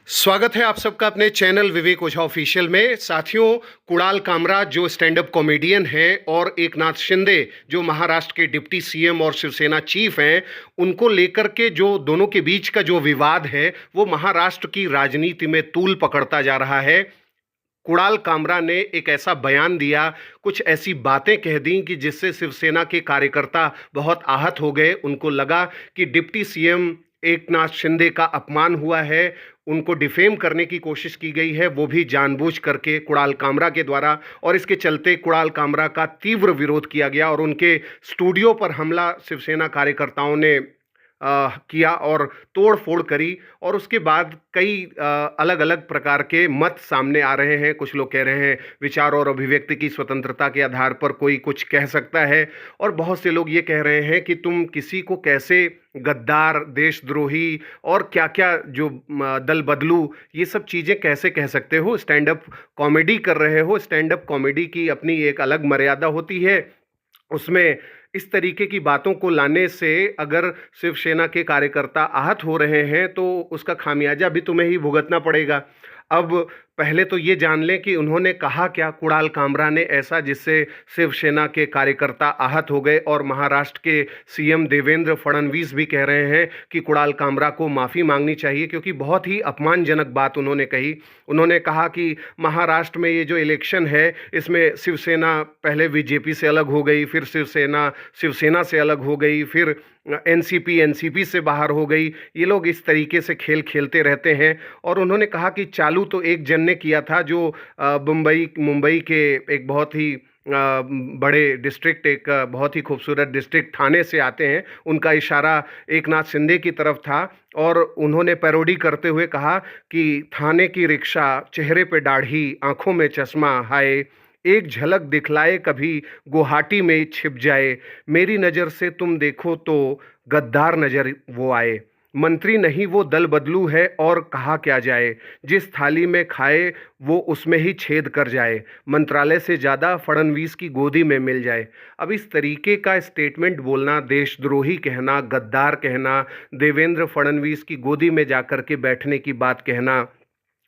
स्वागत है आप सबका अपने चैनल विवेक ओझा ऑफिशियल में। साथियों, कुणाल कामरा जो स्टैंड अप कॉमेडियन हैं और एकनाथ शिंदे जो महाराष्ट्र के डिप्टी सीएम और शिवसेना चीफ हैं, उनको लेकर के जो दोनों के बीच का जो विवाद है वो महाराष्ट्र की राजनीति में तूल पकड़ता जा रहा है। कुणाल कामरा ने एक ऐसा बयान दिया, कुछ ऐसी बातें कह दी कि जिससे शिवसेना के कार्यकर्ता बहुत आहत हो गए। उनको लगा कि डिप्टी सीएम एकनाथ शिंदे का अपमान हुआ है, उनको डिफेम करने की कोशिश की गई है, वो भी जानबूझ करके कुणाल कामरा के द्वारा। और इसके चलते कुणाल कामरा का तीव्र विरोध किया गया और उनके स्टूडियो पर हमला शिवसेना कार्यकर्ताओं ने किया और तोड़-फोड़ करी। और उसके बाद कई अलग-अलग प्रकार के मत सामने आ रहे हैं। कुछ लोग कह रहे हैं विचार और अभिव्यक्ति की स्वतंत्रता के आधार पर कोई कुछ कह सकता है, और बहुत से लोग ये कह रहे हैं कि तुम किसी को कैसे गद्दार, देशद्रोही और क्या-क्या जो दल बदलू, ये सब चीज़ें कैसे कह सकते हो? स्टैंड अप कॉमेडी कर रहे हो, स्टैंड अप कॉमेडी की अपनी एक अलग मर्यादा होती है। उसमें इस तरीके की बातों को लाने से अगर शिवसेना के कार्यकर्ता आहत हो रहे हैं तो उसका खामियाजा भी तुम्हें ही भुगतना पड़ेगा। अब पहले तो ये जान लें कि उन्होंने कहा क्या, कुणाल कामरा ने ऐसा जिससे शिवसेना के कार्यकर्ता आहत हो गए। और महाराष्ट्र के सीएम देवेंद्र फडणवीस भी कह रहे हैं कि कुणाल कामरा को माफ़ी मांगनी चाहिए, क्योंकि बहुत ही अपमानजनक बात उन्होंने कही। उन्होंने कहा कि महाराष्ट्र में ये जो इलेक्शन है इसमें शिवसेना पहले बीजेपी से अलग हो गई, फिर शिवसेना शिवसेना से अलग हो गई, फिर एनसीपी एनसीपी से बाहर हो गई। ये लोग इस तरीके से खेल खेलते रहते हैं। और उन्होंने कहा कि चालू तो एक जन ने किया था जो मुंबई के एक बहुत ही बड़े डिस्ट्रिक्ट, एक बहुत ही खूबसूरत डिस्ट्रिक्ट थाने से आते हैं, उनका इशारा एकनाथ शिंदे की तरफ था। और उन्होंने पैरोडी करते हुए कहा कि थाने की रिक्शा, चेहरे पे दाढ़ी, आंखों में चश्मा, हाय एक झलक दिखलाए कभी गुवाहाटी में छिप जाए, मेरी नज़र से तुम देखो तो गद्दार नज़र वो आए, मंत्री नहीं वो दल बदलू है और कहा क्या जाए, जिस थाली में खाए वो उसमें ही छेद कर जाए, मंत्रालय से ज़्यादा फडणवीस की गोदी में मिल जाए। अब इस तरीके का स्टेटमेंट बोलना, देशद्रोही कहना, गद्दार कहना, देवेंद्र फडणवीस की गोदी में जाकर के बैठने की बात कहना,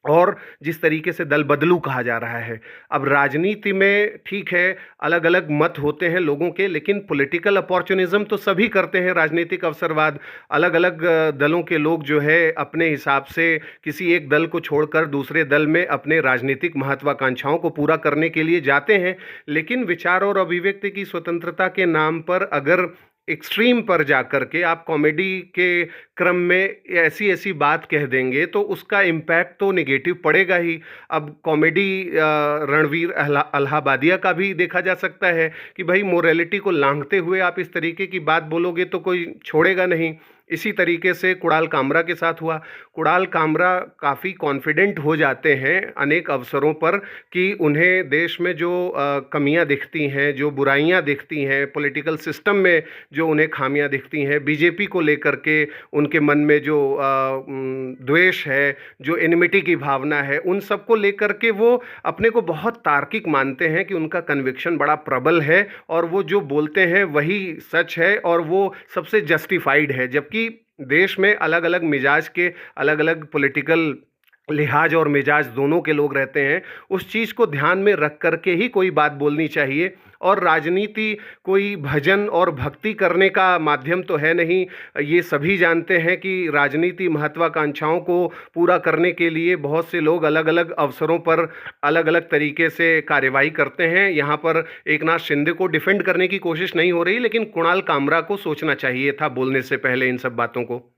और जिस तरीके से दल बदलू कहा जा रहा है। अब राजनीति में ठीक है, अलग अलग मत होते हैं लोगों के, लेकिन पॉलिटिकल अपॉर्चुनिज्म तो सभी करते हैं। राजनीतिक अवसरवाद, अलग अलग दलों के लोग जो है अपने हिसाब से किसी एक दल को छोड़कर दूसरे दल में अपने राजनीतिक महत्वाकांक्षाओं को पूरा करने के लिए जाते हैं। लेकिन विचार और अभिव्यक्ति की स्वतंत्रता के नाम पर अगर एक्सट्रीम पर जाकर के आप कॉमेडी के क्रम में ऐसी ऐसी बात कह देंगे तो उसका इम्पैक्ट तो नेगेटिव पड़ेगा ही। अब कॉमेडी रणवीर अलाहाबादिया का भी देखा जा सकता है कि भाई मोरालिटी को लांघते हुए आप इस तरीके की बात बोलोगे तो कोई छोड़ेगा नहीं। इसी तरीके से कुणाल कामरा के साथ हुआ। कुणाल कामरा काफ़ी कॉन्फिडेंट हो जाते हैं अनेक अवसरों पर कि उन्हें देश में जो कमियां दिखती हैं, जो बुराइयां दिखती हैं, पॉलिटिकल सिस्टम में जो उन्हें खामियां दिखती हैं, बीजेपी को लेकर के उनके मन में जो द्वेष है, जो एनिमिटी की भावना है, उन सब को लेकर के वो अपने को बहुत तार्किक मानते हैं कि उनका कन्विक्शन बड़ा प्रबल है और वो जो बोलते हैं वही सच है और वो सबसे जस्टिफाइड है। जबकि देश में अलग अलग मिजाज के, अलग अलग पॉलिटिकल लिहाज और मिजाज दोनों के लोग रहते हैं। उस चीज़ को ध्यान में रख करके ही कोई बात बोलनी चाहिए। और राजनीति कोई भजन और भक्ति करने का माध्यम तो है नहीं। ये सभी जानते हैं कि राजनीति महत्वाकांक्षाओं को पूरा करने के लिए बहुत से लोग अलग अलग अवसरों पर अलग अलग तरीके से कार्रवाई करते हैं। यहाँ पर एकनाथ शिंदे को डिफेंड करने की कोशिश नहीं हो रही, लेकिन कुणाल कामरा को सोचना चाहिए था बोलने से पहले इन सब बातों को।